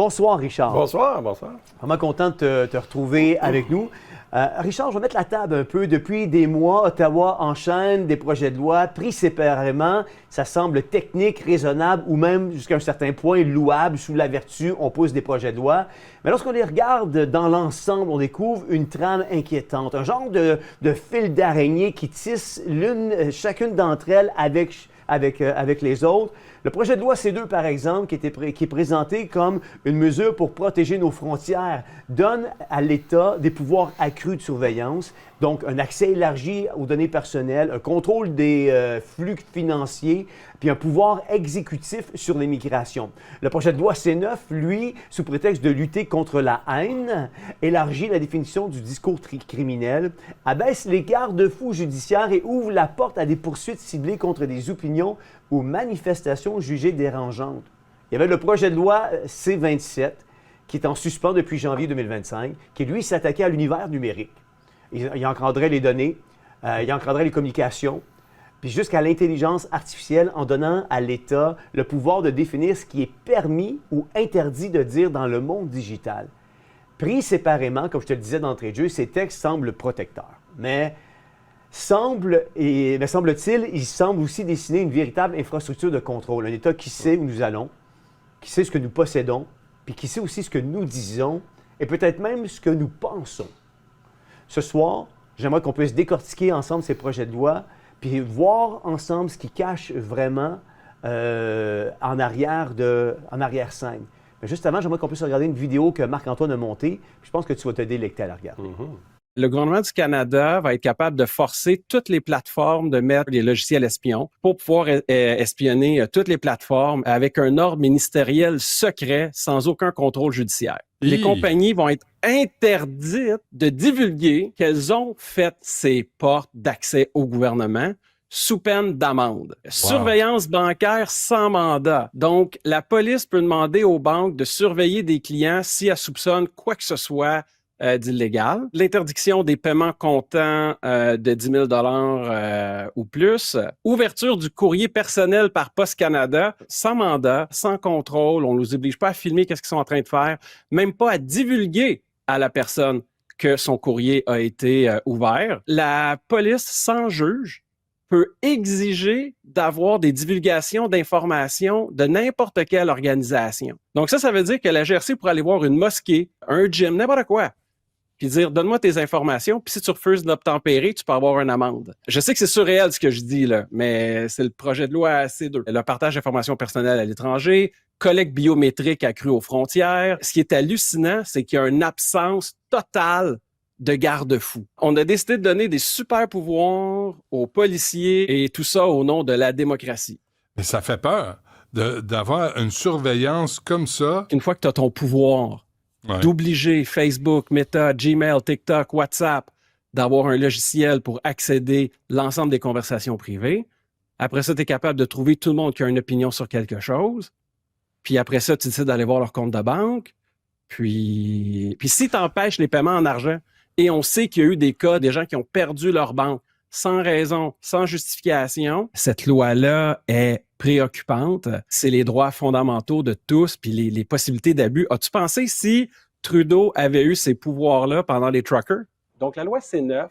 Bonsoir, Richard. Bonsoir, bonsoir. Vraiment content de te retrouver avec nous. Richard, je vais mettre la table un peu. Depuis des mois, Ottawa enchaîne des projets de loi pris séparément. Ça semble technique, raisonnable ou même jusqu'à un certain point louable. Sous la vertu, on pousse des projets de loi. Mais lorsqu'on les regarde dans l'ensemble, on découvre une trame inquiétante. Un genre de fil d'araignée qui tisse chacune d'entre elles avec les autres. Le projet de loi C2, par exemple, qui est présenté comme une mesure pour protéger nos frontières, donne à l'État des pouvoirs accrus de surveillance, donc un accès élargi aux données personnelles, un contrôle des flux financiers, puis un pouvoir exécutif sur l'immigration. Le projet de loi C9, lui, sous prétexte de lutter contre la haine, élargit la définition du discours criminel, abaisse les garde-fous judiciaires et ouvre la porte à des poursuites ciblées contre des opinions ou manifestations jugées dérangeantes. Il y avait le projet de loi C27, qui est en suspens depuis janvier 2025, qui, lui, s'attaquait à l'univers numérique. Il encadrait les données, il encadrait les communications, puis jusqu'à l'intelligence artificielle en donnant à l'État le pouvoir de définir ce qui est permis ou interdit de dire dans le monde digital. Pris séparément, comme je te le disais d'entrée de jeu, ces textes semblent protecteurs. Mais semble-t-il, ils semblent aussi dessiner une véritable infrastructure de contrôle. Un État qui sait où nous allons, qui sait ce que nous possédons, puis qui sait aussi ce que nous disons, et peut-être même ce que nous pensons. Ce soir, j'aimerais qu'on puisse décortiquer ensemble ces projets de loi, puis voir ensemble ce qui cache vraiment en arrière-scène. Mais juste avant, j'aimerais qu'on puisse regarder une vidéo que Marc-Antoine a montée. Je pense que tu vas te délecter à la regarder. Le gouvernement du Canada va être capable de forcer toutes les plateformes de mettre les logiciels espions pour pouvoir espionner toutes les plateformes avec un ordre ministériel secret sans aucun contrôle judiciaire. Les compagnies vont être interdites de divulguer qu'elles ont fait ces portes d'accès au gouvernement sous peine d'amende. Wow. Surveillance bancaire sans mandat. Donc, la police peut demander aux banques de surveiller des clients si elles soupçonnent quoi que ce soit d'illégal. L'interdiction des paiements comptants de 10 000 ou plus. Ouverture du courrier personnel par Poste Canada, sans mandat, sans contrôle. On ne nous oblige pas à filmer qu'est-ce qu'ils sont en train de faire, même pas à divulguer à la personne que son courrier a été ouvert. La police, sans juge, peut exiger d'avoir des divulgations d'informations de n'importe quelle organisation. Donc ça veut dire que la GRC pourrait aller voir une mosquée, un gym, n'importe quoi, puis dire « Donne-moi tes informations, puis si tu refuses d'obtempérer, tu peux avoir une amende. » Je sais que c'est surréel ce que je dis, là, mais c'est le projet de loi C2. Le partage d'informations personnelles à l'étranger, collecte biométrique accrue aux frontières. Ce qui est hallucinant, c'est qu'il y a une absence totale de garde-fous. On a décidé de donner des super pouvoirs aux policiers et tout ça au nom de la démocratie. Mais ça fait peur d'avoir une surveillance comme ça. Une fois que tu as ton pouvoir, d'obliger Facebook, Meta, Gmail, TikTok, WhatsApp d'avoir un logiciel pour accéder à l'ensemble des conversations privées. Après ça, tu es capable de trouver tout le monde qui a une opinion sur quelque chose. Puis après ça, tu décides d'aller voir leur compte de banque. Puis si tu empêches les paiements en argent, et on sait qu'il y a eu des cas, des gens qui ont perdu leur banque sans raison, sans justification, cette loi-là est préoccupante. C'est les droits fondamentaux de tous, puis les possibilités d'abus. As-tu pensé si Trudeau avait eu ces pouvoirs-là pendant les truckers? Donc, la loi C9,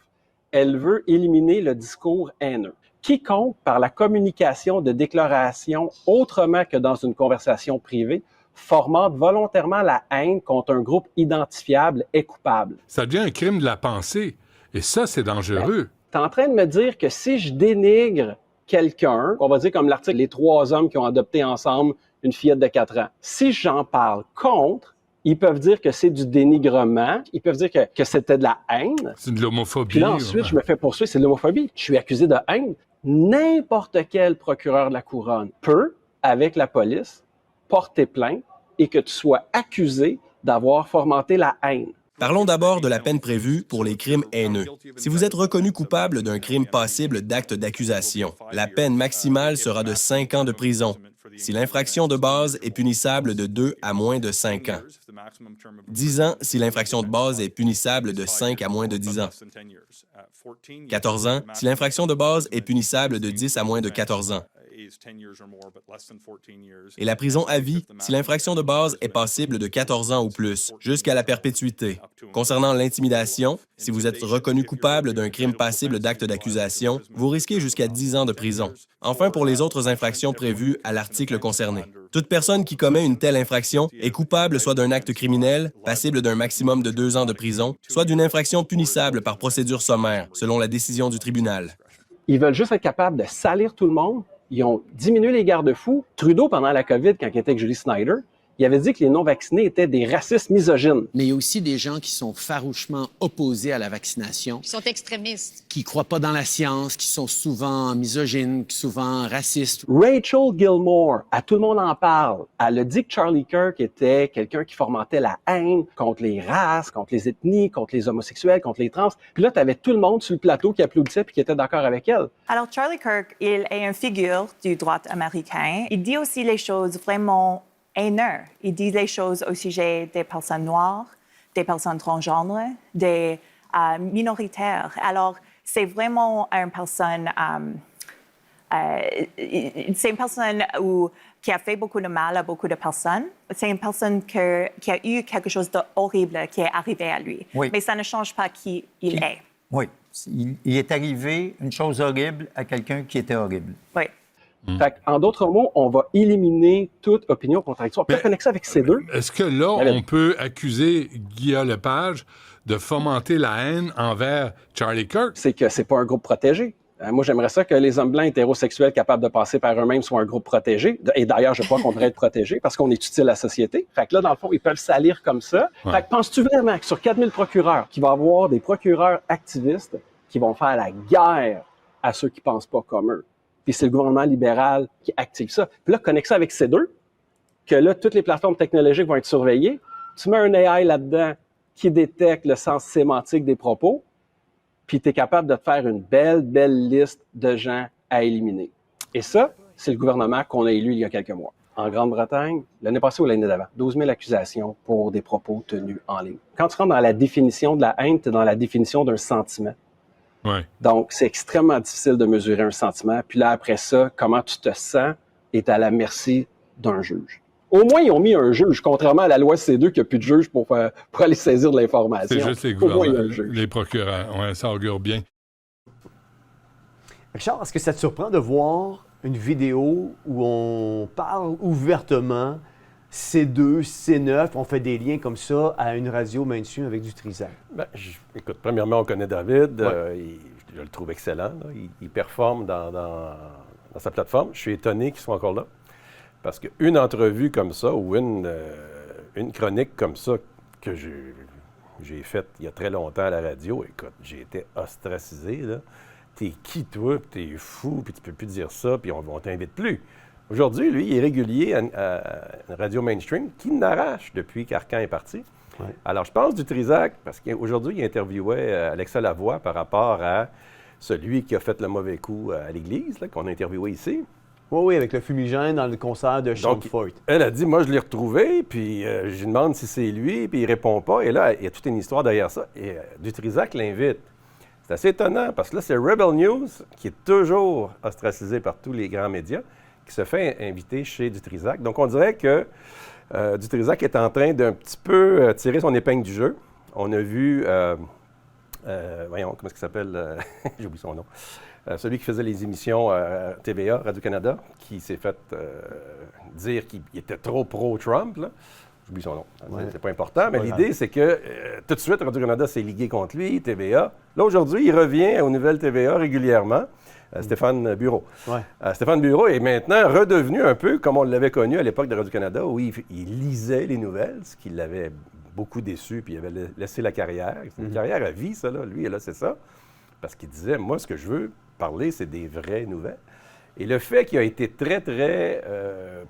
elle veut éliminer le discours haineux. Quiconque, par la communication de déclarations autrement que dans une conversation privée, fomente volontairement la haine contre un groupe identifiable est coupable. Ça devient un crime de la pensée. Et ça, c'est dangereux. Tu es en train de me dire que si je dénigre quelqu'un, on va dire comme l'article « Les 3 hommes qui ont adopté ensemble une fillette de 4 ans », si j'en parle contre, ils peuvent dire que c'est du dénigrement, ils peuvent dire que c'était de la haine. C'est de l'homophobie. Puis là, ensuite, je me fais poursuivre, c'est de l'homophobie. Je suis accusé de haine. N'importe quel procureur de la Couronne peut, avec la police, porter plainte et que tu sois accusé d'avoir fomenté la haine. Parlons d'abord de la peine prévue pour les crimes haineux. Si vous êtes reconnu coupable d'un crime passible d'acte d'accusation, la peine maximale sera de 5 ans de prison. Si l'infraction de base est punissable de 2 à moins de 5 ans. 10 ans si l'infraction de base est punissable de 5 à moins de 10 ans. 14 ans si l'infraction de base est punissable de 10 à moins de 14 ans. Et la prison à vie si l'infraction de base est passible de 14 ans ou plus, jusqu'à la perpétuité. Concernant l'intimidation, si vous êtes reconnu coupable d'un crime passible d'acte d'accusation, vous risquez jusqu'à 10 ans de prison. Enfin, pour les autres infractions prévues à l'article concerné. Toute personne qui commet une telle infraction est coupable soit d'un acte criminel, passible d'un maximum de 2 ans de prison, soit d'une infraction punissable par procédure sommaire, selon la décision du tribunal. Ils veulent juste être capables de salir tout le monde. Ils ont diminué les garde-fous. Trudeau, pendant la COVID, quand il était avec Julie Snyder, il avait dit que les non-vaccinés étaient des racistes misogynes. Mais il y a aussi des gens qui sont farouchement opposés à la vaccination. Qui sont extrémistes. Qui croient pas dans la science, qui sont souvent misogynes, souvent racistes. Rachel Gilmore, à tout le monde en parle. Elle a dit que Charlie Kirk était quelqu'un qui fomentait la haine contre les races, contre les ethnies, contre les homosexuels, contre les trans. Puis là, tu avais tout le monde sur le plateau qui applaudissait puis qui était d'accord avec elle. Alors, Charlie Kirk, il est une figure du droit américain. Il dit aussi les choses vraiment haineux. Il dit les choses au sujet des personnes noires, des personnes transgenres, des minoritaires. Alors, c'est vraiment une personne... c'est une personne qui a fait beaucoup de mal à beaucoup de personnes. C'est une personne qui a eu quelque chose d'horrible qui est arrivé à lui. Oui. Mais ça ne change pas qui il est. Oui. Il est arrivé une chose horrible à quelqu'un qui était horrible. Oui. Fait en d'autres mots, on va éliminer toute opinion contradictoire. Puis connecter ça avec ces deux. Est-ce que là, on peut accuser Guillaume Lepage de fomenter la haine envers Charlie Kirk? C'est que c'est pas un groupe protégé. Moi, j'aimerais ça que les hommes blancs hétérosexuels capables de passer par eux-mêmes soient un groupe protégé. Et d'ailleurs, je crois qu'on devrait être protégé parce qu'on est utile à la société. Fait que là, dans le fond, ils peuvent salir comme ça. Ouais. Fait que penses-tu vraiment que sur 4000 procureurs, qu'il va y avoir des procureurs activistes qui vont faire la guerre à ceux qui pensent pas comme eux? Puis c'est le gouvernement libéral qui active ça. Puis là, connecte ça avec ces deux, que là, toutes les plateformes technologiques vont être surveillées. Tu mets un AI là-dedans qui détecte le sens sémantique des propos, puis tu es capable de te faire une belle liste de gens à éliminer. Et ça, c'est le gouvernement qu'on a élu il y a quelques mois. En Grande-Bretagne, l'année passée ou l'année d'avant, 12 000 accusations pour des propos tenus en ligne. Quand tu rentres dans la définition de la haine, tu es dans la définition d'un sentiment. Ouais. Donc, c'est extrêmement difficile de mesurer un sentiment. Puis là, après ça, comment tu te sens est à la merci d'un juge. Au moins, ils ont mis un juge, contrairement à la loi C2 qui n'a plus de juge pour aller saisir de l'information. C'est juste les procureurs. Ouais, ça augure bien. Richard, est-ce que ça te surprend de voir une vidéo où on parle ouvertement C2, C9, on fait des liens comme ça à une radio mainstream avec du Trisac? Bien, écoute, premièrement, on connaît David. Je le trouve excellent. Il performe dans sa plateforme. Je suis étonné qu'il soit encore là. Parce qu'une entrevue comme ça ou une chronique comme ça que j'ai faite il y a très longtemps à la radio, écoute, j'ai été ostracisé. Là. T'es qui, toi? T'es fou, puis tu peux plus dire ça, puis on t'invite plus. Aujourd'hui, lui, il est régulier à une radio mainstream qui n'arrache depuis qu'Arcan est parti. Ouais. Alors, je pense du Trisac, parce qu'aujourd'hui, il interviewait Alexa Lavoie par rapport à celui qui a fait le mauvais coup à l'Église, là, qu'on a interviewé ici. Oui, avec le fumigène dans le concert de Sean Feucht. Elle a dit, moi, je l'ai retrouvé, puis je lui demande si c'est lui, puis il répond pas. Et là, il y a toute une histoire derrière ça. Et du Trisac l'invite. C'est assez étonnant, parce que là, c'est Rebel News, qui est toujours ostracisé par tous les grands médias, qui se fait inviter chez Dutrisac. Donc, on dirait que Dutrisac est en train d'un petit peu tirer son épingle du jeu. On a vu, voyons, comment est-ce qu'il s'appelle? J'ai oublié son nom. Celui qui faisait les émissions TVA, Radio-Canada, qui s'est fait dire qu'il était trop pro-Trump. Là. J'oublie son nom. Ouais. C'est pas important, mais l'idée, c'est que tout de suite, Radio-Canada s'est ligué contre lui, TVA. Là, aujourd'hui, il revient aux nouvelles TVA régulièrement. Stéphane Bureau. Ouais. Stéphane Bureau est maintenant redevenu un peu comme on l'avait connu à l'époque de Radio-Canada, où il lisait les nouvelles, ce qui l'avait beaucoup déçu, puis il avait laissé la carrière. C'est une carrière à vie, ça, là. Lui, là, c'est ça. Parce qu'il disait, moi, ce que je veux parler, c'est des vraies nouvelles. Et le fait qu'il a été très, très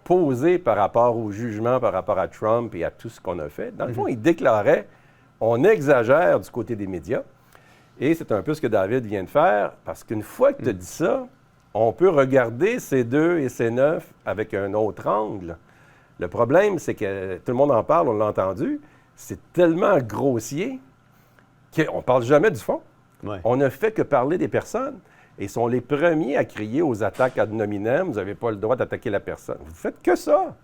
posé par rapport au jugement, par rapport à Trump et à tout ce qu'on a fait, dans le fond, il déclarait, on exagère du côté des médias. Et c'est un peu ce que David vient de faire, parce qu'une fois que tu as dit ça, on peut regarder C2 et C9 avec un autre angle. Le problème, c'est que tout le monde en parle, on l'a entendu, c'est tellement grossier qu'on ne parle jamais du fond. Ouais. On ne fait que parler des personnes. et sont les premiers à crier aux attaques ad nominem, vous n'avez pas le droit d'attaquer la personne. Vous faites que ça.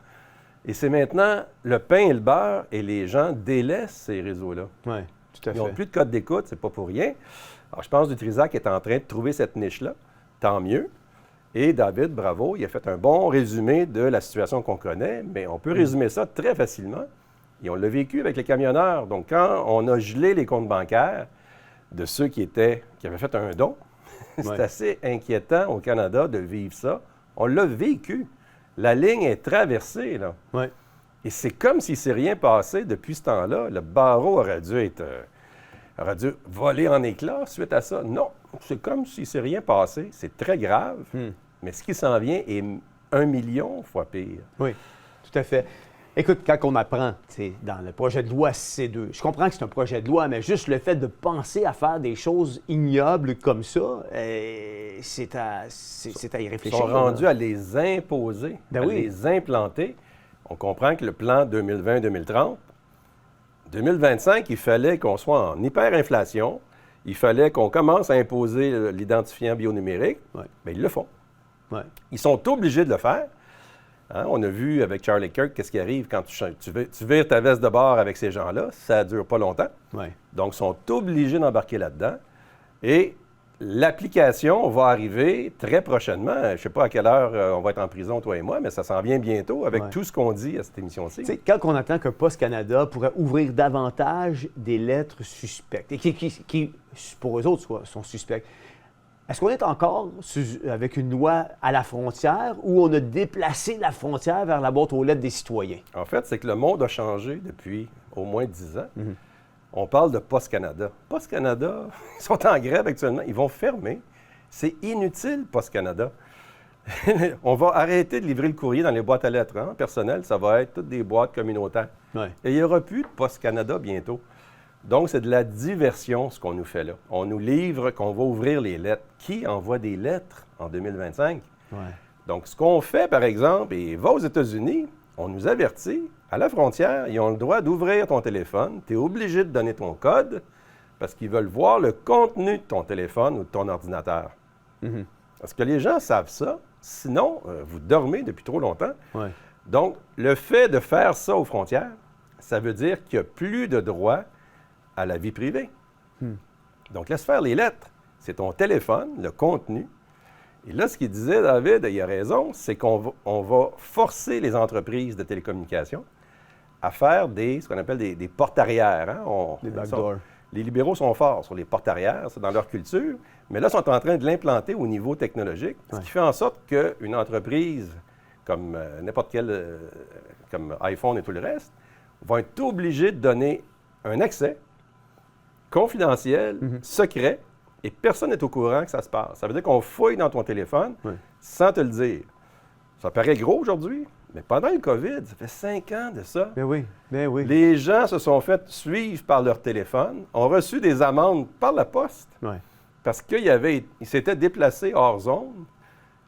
Et c'est maintenant le pain et le beurre, et les gens délaissent ces réseaux-là. Oui, tout à fait. Ils n'ont plus de code d'écoute, c'est pas pour rien. Alors, je pense que Dutrisac est en train de trouver cette niche-là. Tant mieux. Et David, bravo, il a fait un bon résumé de la situation qu'on connaît, mais on peut résumer ça très facilement. Et on l'a vécu avec les camionneurs. Donc, quand on a gelé les comptes bancaires de ceux qui avaient fait un don, c'est assez inquiétant au Canada de vivre ça. On l'a vécu. La ligne est traversée, là. Ouais. Et c'est comme s'il ne s'est rien passé depuis ce temps-là. Le barreau aurait dû voler en éclats suite à ça. Non, c'est comme s'il ne s'est rien passé. C'est très grave, mais ce qui s'en vient est 1 million fois pire. Oui, tout à fait. Écoute, quand on apprend, dans le projet de loi C2, je comprends que c'est un projet de loi, mais juste le fait de penser à faire des choses ignobles comme ça, c'est à y réfléchir. Ils sont rendus à les imposer, les implanter. On comprend que le plan 2020-2030, 2025, il fallait qu'on soit en hyperinflation, il fallait qu'on commence à imposer l'identifiant bionumérique, bien, ils le font. Ouais. Ils sont obligés de le faire. Hein, on a vu avec Charlie Kirk qu'est-ce qui arrive quand tu vires ta veste de bord avec ces gens-là. Ça ne dure pas longtemps. Ouais. Donc, ils sont obligés d'embarquer là-dedans. Et l'application va arriver très prochainement. Je ne sais pas à quelle heure on va être en prison, toi et moi, mais ça s'en vient bientôt avec tout ce qu'on dit à cette émission-ci. Tu sais, quand on entend que Post Canada pourrait ouvrir davantage des lettres suspectes, et qui pour eux autres, sont suspectes, est-ce qu'on est encore avec une loi à la frontière ou on a déplacé la frontière vers la boîte aux lettres des citoyens? En fait, c'est que le monde a changé depuis au moins 10 ans. On parle de Post Canada. Post Canada, ils sont en grève actuellement. Ils vont fermer. C'est inutile, Post Canada. On va arrêter de livrer le courrier dans les boîtes à lettres. Hein? Personnel, ça va être toutes des boîtes communautaires. Ouais. Et il n'y aura plus de Post Canada bientôt. Donc, c'est de la diversion, ce qu'on nous fait là. On nous livre qu'on va ouvrir les lettres. Qui envoie des lettres en 2025? Ouais. Donc, ce qu'on fait, par exemple, et va aux États-Unis, on nous avertit, à la frontière, ils ont le droit d'ouvrir ton téléphone. Tu es obligé de donner ton code parce qu'ils veulent voir le contenu de ton téléphone ou de ton ordinateur. Parce que les gens savent ça. Sinon, vous dormez depuis trop longtemps. Ouais. Donc, le fait de faire ça aux frontières, ça veut dire qu'il n'y a plus de droit à la vie privée. Donc, laisse faire les lettres. C'est ton téléphone, le contenu. Et là, ce qu'il disait, David, et il a raison, c'est qu'on va forcer les entreprises de télécommunications à faire ce qu'on appelle des portes arrière. Hein? Des backdoors. Les libéraux sont forts sur les portes arrière, c'est dans leur culture, mais là, ils sont en train de l'implanter au niveau technologique, ce qui fait en sorte qu'une entreprise, comme n'importe quelle, comme iPhone et tout le reste, va être obligée de donner un accès confidentiel, secret, et personne n'est au courant que ça se passe. Ça veut dire qu'on fouille dans ton téléphone sans te le dire. Ça paraît gros aujourd'hui, mais pendant le COVID, ça fait 5 ans de ça. Ben oui. Les gens se sont fait suivre par leur téléphone, ont reçu des amendes par la poste parce qu'ils s'étaient déplacés hors zone.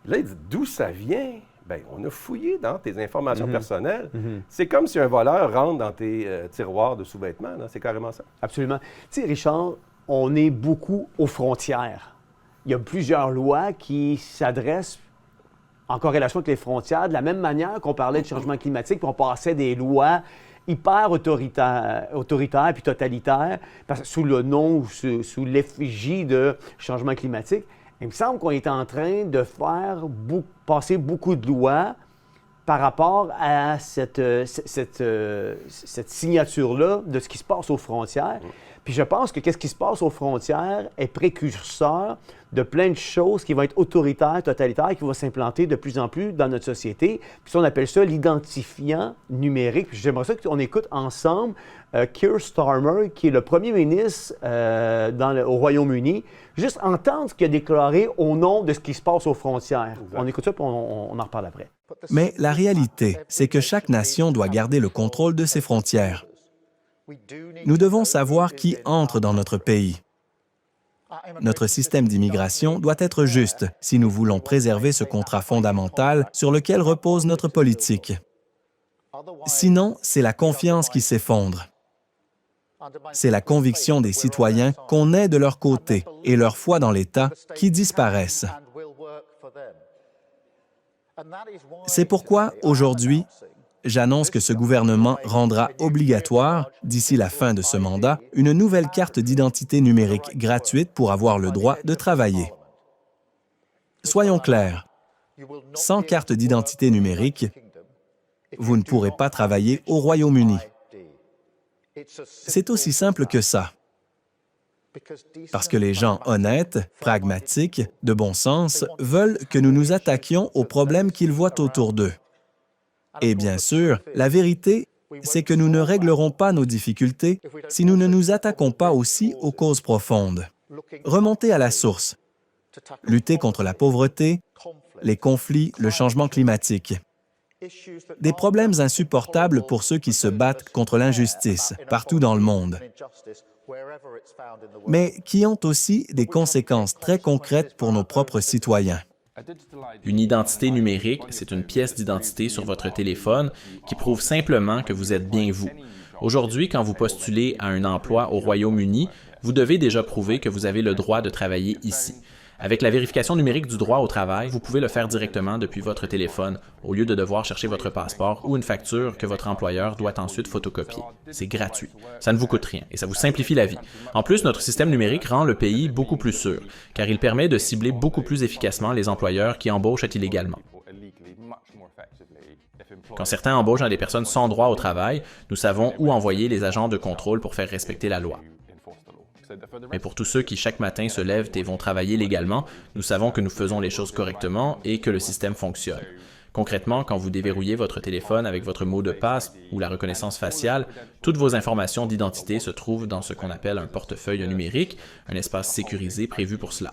Là, ils disent d'où ça vient? Bien, on a fouillé dans tes informations personnelles. C'est comme si un voleur rentre dans tes tiroirs de sous-vêtements. Là. C'est carrément ça. Absolument. Tu sais, Richard, on est beaucoup aux frontières. Il y a plusieurs lois qui s'adressent en corrélation avec les frontières, de la même manière qu'on parlait de changement climatique, puis on passait des lois hyper autoritaires puis totalitaires, sous le nom ou sous l'effigie de changement climatique. Il me semble qu'on est en train de faire passer beaucoup de lois par rapport à cette signature-là de ce qui se passe aux frontières. Puis je pense que ce qui se passe aux frontières est précurseur de plein de choses qui vont être autoritaires, totalitaires, qui vont s'implanter de plus en plus dans notre société. Puis ça, on appelle ça l'identifiant numérique. Puis j'aimerais ça qu'on écoute ensemble Keir Starmer, qui est le premier ministre au Royaume-Uni, juste entendre ce qu'il a déclaré au nom de ce qui se passe aux frontières. Exact. On écoute ça, puis on en reparle après. Mais la réalité, c'est que chaque nation doit garder le contrôle de ses frontières. Nous devons savoir qui entre dans notre pays. Notre système d'immigration doit être juste si nous voulons préserver ce contrat fondamental sur lequel repose notre politique. Sinon, c'est la confiance qui s'effondre. C'est la conviction des citoyens qu'on est de leur côté et leur foi dans l'État qui disparaissent. C'est pourquoi, aujourd'hui, j'annonce que ce gouvernement rendra obligatoire, d'ici la fin de ce mandat, une nouvelle carte d'identité numérique gratuite pour avoir le droit de travailler. Soyons clairs, sans carte d'identité numérique, vous ne pourrez pas travailler au Royaume-Uni. C'est aussi simple que ça. Parce que les gens honnêtes, pragmatiques, de bon sens, veulent que nous nous attaquions aux problèmes qu'ils voient autour d'eux. Et bien sûr, la vérité, c'est que nous ne réglerons pas nos difficultés si nous ne nous attaquons pas aussi aux causes profondes. Remonter à la source. Lutter contre la pauvreté, les conflits, le changement climatique. Des problèmes insupportables pour ceux qui se battent contre l'injustice partout dans le monde, mais qui ont aussi des conséquences très concrètes pour nos propres citoyens. Une identité numérique, c'est une pièce d'identité sur votre téléphone qui prouve simplement que vous êtes bien vous. Aujourd'hui, quand vous postulez à un emploi au Royaume-Uni, vous devez déjà prouver que vous avez le droit de travailler ici. Avec la vérification numérique du droit au travail, vous pouvez le faire directement depuis votre téléphone, au lieu de devoir chercher votre passeport ou une facture que votre employeur doit ensuite photocopier. C'est gratuit. Ça ne vous coûte rien et ça vous simplifie la vie. En plus, notre système numérique rend le pays beaucoup plus sûr, car il permet de cibler beaucoup plus efficacement les employeurs qui embauchent illégalement. Quand certains embauchent des personnes sans droit au travail, nous savons où envoyer les agents de contrôle pour faire respecter la loi. Mais pour tous ceux qui chaque matin se lèvent et vont travailler légalement, nous savons que nous faisons les choses correctement et que le système fonctionne. Concrètement, quand vous déverrouillez votre téléphone avec votre mot de passe ou la reconnaissance faciale, toutes vos informations d'identité se trouvent dans ce qu'on appelle un portefeuille numérique, un espace sécurisé prévu pour cela.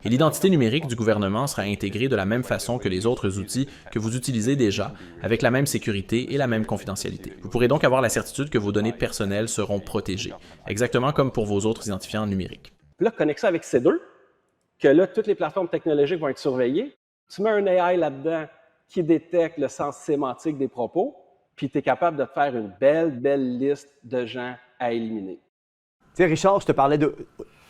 Et l'identité numérique du gouvernement sera intégrée de la même façon que les autres outils que vous utilisez déjà, avec la même sécurité et la même confidentialité. Vous pourrez donc avoir la certitude que vos données personnelles seront protégées, exactement comme pour vos autres identifiants numériques. Là, connecte ça avec C2, que là, toutes les plateformes technologiques vont être surveillées. Tu mets un AI là-dedans qui détecte le sens sémantique des propos, puis tu es capable de te faire une belle liste de gens à éliminer. Tu sais, Richard, je te parlais de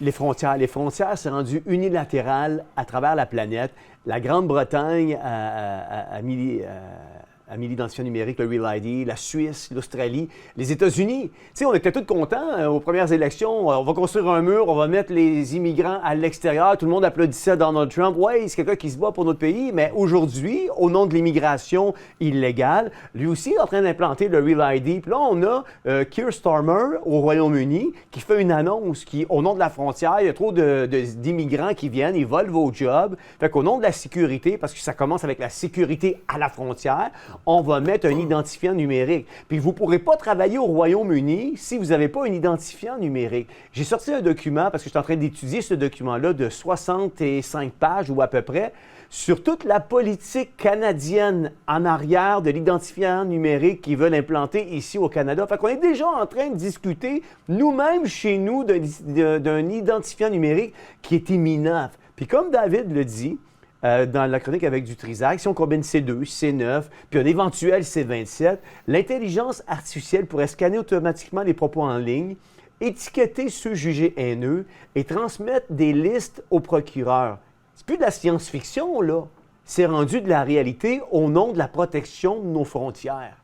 les frontières. Les frontières, c'est rendu unilatéral à travers la planète. La Grande-Bretagne a mis l'identifiant numérique, le Real ID, la Suisse, l'Australie, les États-Unis. Tu sais, on était tous contents aux premières élections. On va construire un mur, on va mettre les immigrants à l'extérieur. Tout le monde applaudissait Donald Trump. Ouais, c'est quelqu'un qui se bat pour notre pays. Mais aujourd'hui, au nom de l'immigration illégale, lui aussi est en train d'implanter le Real ID. Puis là, on a Keir Starmer au Royaume-Uni qui fait une annonce qui, au nom de la frontière, il y a trop d'immigrants qui viennent, ils volent vos jobs. Fait qu'au nom de la sécurité, parce que ça commence avec la sécurité à la frontière, on va mettre un identifiant numérique. Puis vous ne pourrez pas travailler au Royaume-Uni si vous n'avez pas un identifiant numérique. J'ai sorti un document, parce que je suis en train d'étudier ce document-là, de 65 pages ou à peu près, sur toute la politique canadienne en arrière de l'identifiant numérique qu'ils veulent implanter ici au Canada. Fait qu'on est déjà en train de discuter, nous-mêmes, chez nous, d'un identifiant numérique qui est imminent. Puis comme David le dit, dans la chronique avec du Trisac, si on combine C2, C9, puis un éventuel C27, l'intelligence artificielle pourrait scanner automatiquement les propos en ligne, étiqueter ceux jugés haineux et transmettre des listes au procureur. C'est plus de la science-fiction, là. C'est rendu de la réalité au nom de la protection de nos frontières.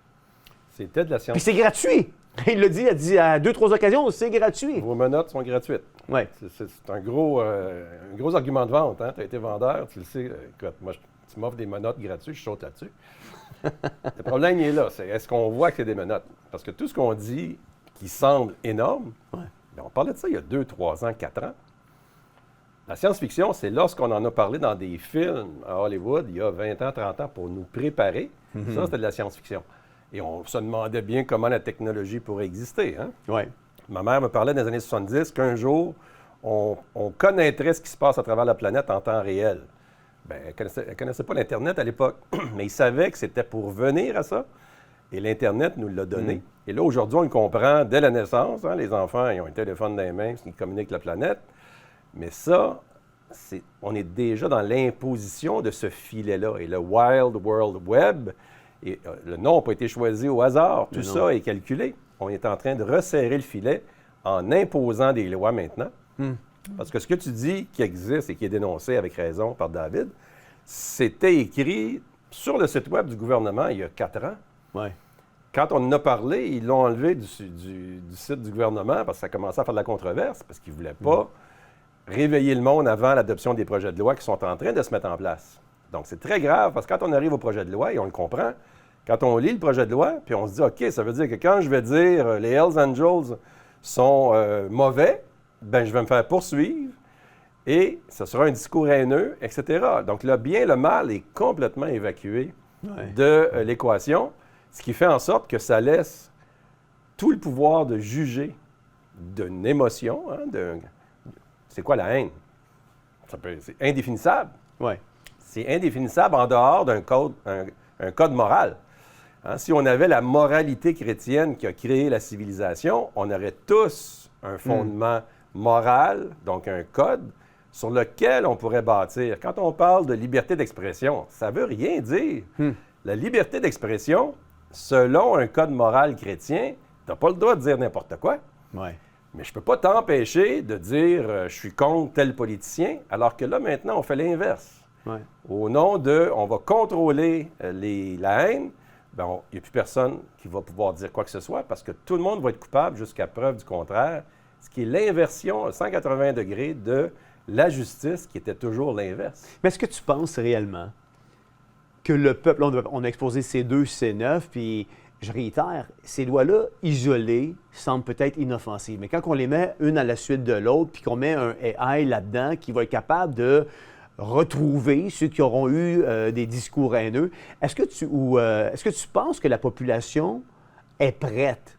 C'était de la science. Puis c'est gratuit! Il l'a dit, à 2-3 occasions, c'est gratuit. Vos menottes sont gratuites. Oui. C'est un gros argument de vente. Hein? Tu as été vendeur, tu le sais. Écoute, moi, tu m'offres des menottes gratuites, je saute là-dessus. Le problème, il est là. Est-ce qu'on voit que c'est des menottes? Parce que tout ce qu'on dit qui semble énorme, bien, on parlait de ça il y a 2, 3 ans, 4 ans. La science-fiction, c'est lorsqu'on en a parlé dans des films à Hollywood il y a 20 ans, 30 ans pour nous préparer. Ça, c'était de la science-fiction. Et on se demandait bien comment la technologie pourrait exister. Hein? Oui. Ma mère me parlait dans les années 70 qu'un jour, on connaîtrait ce qui se passe à travers la planète en temps réel. Bien, elle ne connaissait pas l'Internet à l'époque, mais il savait que c'était pour venir à ça. Et l'Internet nous l'a donné. Et là, aujourd'hui, on le comprend dès la naissance. Hein? Les enfants, ils ont un téléphone dans les mains, ils communiquent la planète. Mais ça, on est déjà dans l'imposition de ce filet-là. Et le Wild World Web, et le nom n'a pas été choisi au hasard. Tout ça est calculé. on est en train de resserrer le filet en imposant des lois maintenant. Parce que ce que tu dis qui existe et qui est dénoncé avec raison par David, c'était écrit sur le site web du gouvernement il y a 4 ans. Ouais. Quand on en a parlé, ils l'ont enlevé du site du gouvernement parce que ça commençait à faire de la controverse, parce qu'ils ne voulaient pas réveiller le monde avant l'adoption des projets de loi qui sont en train de se mettre en place. Donc, c'est très grave parce que quand on arrive au projet de loi, et on le comprend, quand on lit le projet de loi, puis on se dit, OK, ça veut dire que quand je vais dire les Hells Angels sont mauvais, ben je vais me faire poursuivre et ce sera un discours haineux, etc. Donc, le bien, le mal est complètement évacué de l'équation, ce qui fait en sorte que ça laisse tout le pouvoir de juger d'une émotion, c'est quoi la haine? C'est indéfinissable. Ouais. C'est indéfinissable en dehors d'un code, un code moral. Si on avait la moralité chrétienne qui a créé la civilisation, on aurait tous un fondement moral, donc un code, sur lequel on pourrait bâtir. Quand on parle de liberté d'expression, ça ne veut rien dire. La liberté d'expression, selon un code moral chrétien, tu n'as pas le droit de dire n'importe quoi. Ouais. Mais je ne peux pas t'empêcher de dire je suis contre tel politicien, alors que là, maintenant, on fait l'inverse. Ouais. Au nom de on va contrôler la haine, il n'y a plus personne qui va pouvoir dire quoi que ce soit parce que tout le monde va être coupable jusqu'à preuve du contraire, ce qui est l'inversion à 180 degrés de la justice qui était toujours l'inverse. Mais est-ce que tu penses réellement que le peuple, on a exposé C2, C9, puis je réitère, ces lois-là, isolées, semblent peut-être inoffensives. Mais quand on les met une à la suite de l'autre, puis qu'on met un AI là-dedans qui va être capable de retrouver ceux qui auront eu des discours haineux, est-ce que tu penses que la population est prête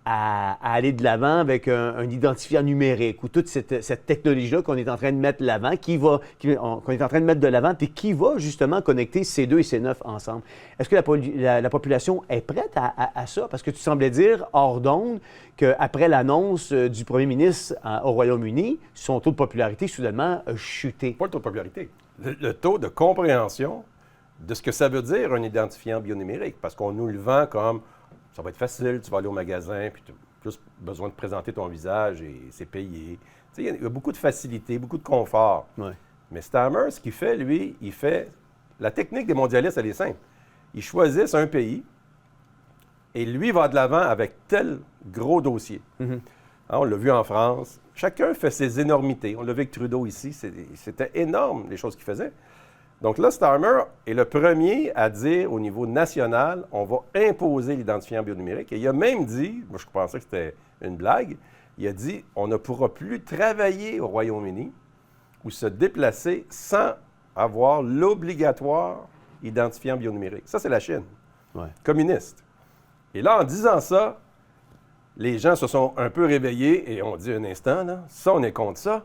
à aller de l'avant avec un identifiant numérique ou toute cette technologie-là qu'on est en train de mettre de l'avant, qu'on est en train de mettre de l'avant, puis qui va justement connecter C2 et C9 ensemble? Est-ce que la population est prête à ça? Parce que tu semblais dire, hors d'onde, qu'après l'annonce du premier ministre au Royaume-Uni, son taux de popularité soudainement a chuté. Pas le taux de popularité, le taux de compréhension de ce que ça veut dire un identifiant bionumérique, parce qu'on nous le vend comme ça va être facile, tu vas aller au magasin, puis tu as juste besoin de présenter ton visage et c'est payé. Tu sais, il y a beaucoup de facilité, beaucoup de confort. Ouais. Mais Starmer, ce qu'il fait, lui, la technique des mondialistes, elle est simple. Ils choisissent un pays et lui va de l'avant avec tel gros dossier. On l'a vu en France. Chacun fait ses énormités. On l'a vu avec Trudeau ici. C'était énorme, les choses qu'il faisait. Donc là, Starmer est le premier à dire au niveau national, on va imposer l'identifiant bionumérique. Et il a même dit, moi je pensais que c'était une blague, il a dit, on ne pourra plus travailler au Royaume-Uni ou se déplacer sans avoir l'obligatoire identifiant bionumérique. Ça, c'est la Chine, communiste. Et là, en disant ça, les gens se sont un peu réveillés et ont dit un instant, là, ça, on est contre ça.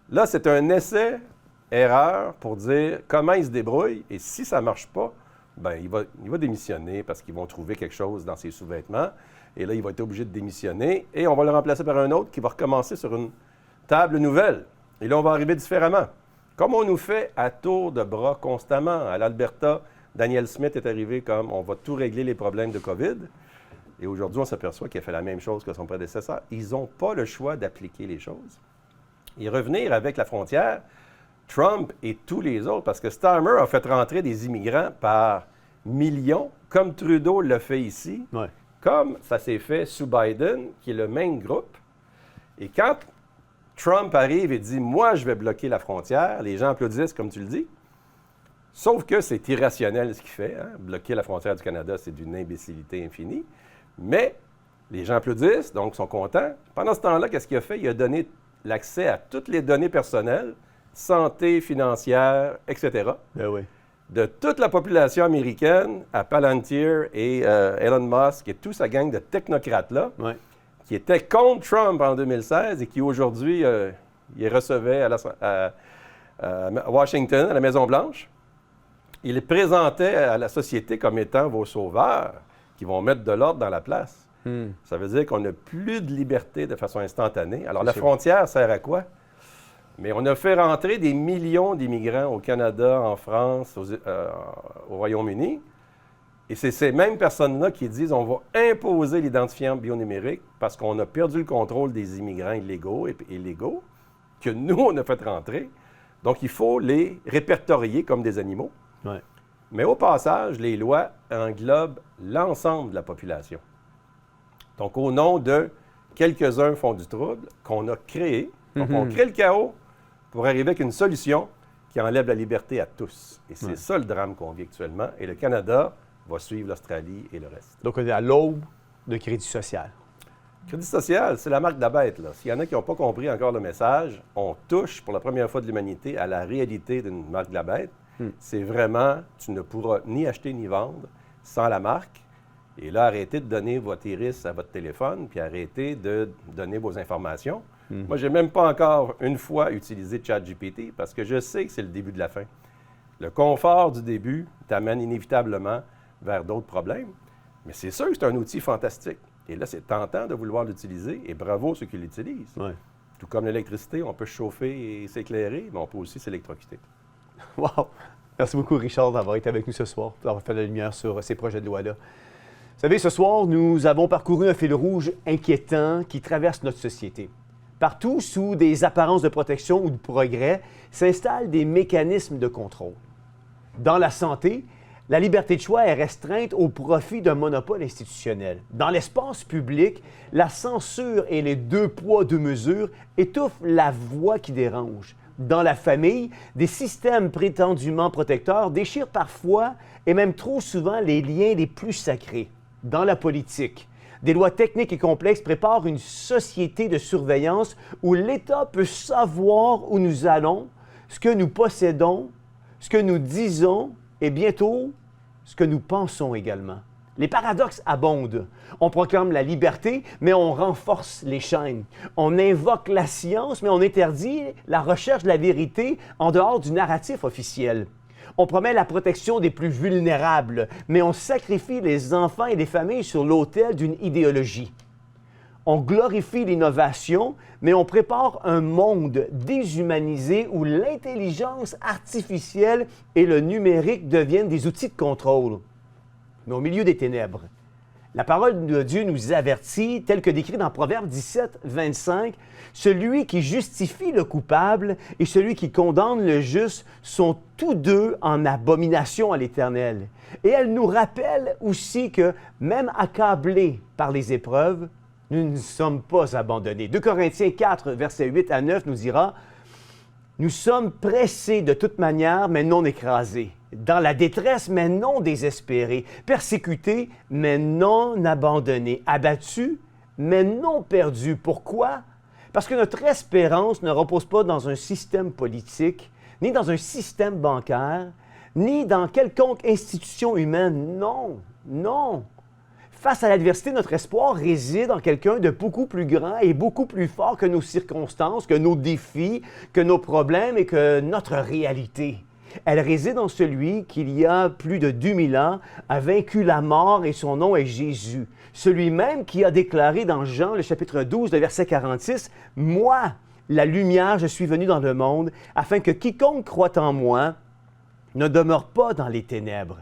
Là, c'est un essai-erreur pour dire comment il se débrouille et si ça ne marche pas, bien, il va démissionner parce qu'ils vont trouver quelque chose dans ses sous-vêtements et là, il va être obligé de démissionner et on va le remplacer par un autre qui va recommencer sur une table nouvelle. Et là, on va arriver différemment. Comme on nous fait à tour de bras constamment. À l'Alberta, Daniel Smith est arrivé comme on va tout régler les problèmes de COVID. Et aujourd'hui, on s'aperçoit qu'il a fait la même chose que son prédécesseur. Ils n'ont pas le choix d'appliquer les choses. Et revenir avec la frontière, Trump et tous les autres, parce que Starmer a fait rentrer des immigrants par millions, comme Trudeau l'a fait ici, comme ça s'est fait sous Biden, qui est le même groupe. Et quand Trump arrive et dit « Moi, je vais bloquer la frontière », les gens applaudissent, comme tu le dis. Sauf que c'est irrationnel ce qu'il fait. Bloquer la frontière du Canada, c'est d'une imbécilité infinie. Mais les gens applaudissent, donc sont contents. Pendant ce temps-là, qu'est-ce qu'il a fait? Il a donné l'accès à toutes les données personnelles, santé, financière, etc., de toute la population américaine à Palantir et Elon Musk et toute sa gang de technocrates-là, qui étaient contre Trump en 2016 et qui aujourd'hui, il recevait à Washington, à la Maison-Blanche. Il les présentait à la société comme étant vos sauveurs qui vont mettre de l'ordre dans la place. Ça veut dire qu'on n'a plus de liberté de façon instantanée. Alors, la frontière sert à quoi? Mais on a fait rentrer des millions d'immigrants au Canada, en France, au Royaume-Uni. Et c'est ces mêmes personnes-là qui disent on va imposer l'identifiant bionumérique parce qu'on a perdu le contrôle des immigrants illégaux et illégaux que nous, on a fait rentrer. Donc, il faut les répertorier comme des animaux. Ouais. Mais au passage, les lois englobent l'ensemble de la population. Donc, au nom de quelques-uns font du trouble qu'on a créé, donc on crée le chaos pour arriver avec une solution qui enlève la liberté à tous. Et c'est ça le drame qu'on vit actuellement. Et le Canada va suivre l'Australie et le reste. Donc, on est à l'aube de crédit social. Crédit social, c'est la marque de la bête, là. S'il y en a qui n'ont pas compris encore le message, on touche pour la première fois de l'humanité à la réalité d'une marque de la bête. C'est vraiment, tu ne pourras ni acheter ni vendre sans la marque. Et là, arrêtez de donner votre iris à votre téléphone, puis arrêtez de donner vos informations. Moi, je n'ai même pas encore une fois utilisé ChatGPT parce que je sais que c'est le début de la fin. Le confort du début t'amène inévitablement vers d'autres problèmes, mais c'est sûr que c'est un outil fantastique. Et là, c'est tentant de vouloir l'utiliser, et bravo ceux qui l'utilisent. Ouais. Tout comme l'électricité, on peut chauffer et s'éclairer, mais on peut aussi s'électrocuter. Wow! Merci beaucoup, Richard, d'avoir été avec nous ce soir, d'avoir fait la lumière sur ces projets de loi-là. Vous savez, ce soir, nous avons parcouru un fil rouge inquiétant qui traverse notre société. Partout, sous des apparences de protection ou de progrès, s'installent des mécanismes de contrôle. Dans la santé, la liberté de choix est restreinte au profit d'un monopole institutionnel. Dans l'espace public, la censure et les deux poids, deux mesures étouffent la voix qui dérange. Dans la famille, des systèmes prétendument protecteurs déchirent parfois et même trop souvent les liens les plus sacrés. Dans la politique, des lois techniques et complexes préparent une société de surveillance où l'État peut savoir où nous allons, ce que nous possédons, ce que nous disons et bientôt ce que nous pensons également. Les paradoxes abondent. On proclame la liberté, mais on renforce les chaînes. On invoque la science, mais on interdit la recherche de la vérité en dehors du narratif officiel. On promet la protection des plus vulnérables, mais on sacrifie les enfants et les familles sur l'autel d'une idéologie. On glorifie l'innovation, mais on prépare un monde déshumanisé où l'intelligence artificielle et le numérique deviennent des outils de contrôle. Mais au milieu des ténèbres, la parole de Dieu nous avertit, tel que décrit dans Proverbe 17, 25, « Celui qui justifie le coupable et celui qui condamne le juste sont tous deux en abomination à l'Éternel. » Et elle nous rappelle aussi que, même accablés par les épreuves, nous ne sommes pas abandonnés. 2 Corinthiens 4, versets 8 à 9 nous dira « Nous sommes pressés de toute manière, mais non écrasés. Dans la détresse, mais non désespérés. Persécutés, mais non abandonnés. Abattus, mais non perdus. » Pourquoi? Parce que notre espérance ne repose pas dans un système politique, ni dans un système bancaire, ni dans quelconque institution humaine. Non, non. Face à l'adversité, notre espoir réside en quelqu'un de beaucoup plus grand et beaucoup plus fort que nos circonstances, que nos défis, que nos problèmes et que notre réalité. Elle réside en celui qui, il y a plus de 2000 ans, a vaincu la mort et son nom est Jésus. Celui-même qui a déclaré dans Jean, le chapitre 12, le verset 46, « Moi, la lumière, je suis venu dans le monde, afin que quiconque croit en moi ne demeure pas dans les ténèbres. »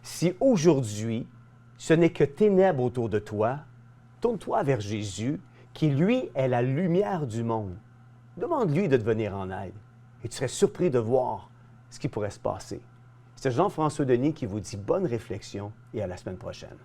Si aujourd'hui, ce n'est que ténèbres autour de toi, tourne-toi vers Jésus, qui, lui, est la lumière du monde. Demande-lui de te venir en aide et tu serais surpris de voir ce qui pourrait se passer. C'est Jean-François Denis qui vous dit bonne réflexion et à la semaine prochaine.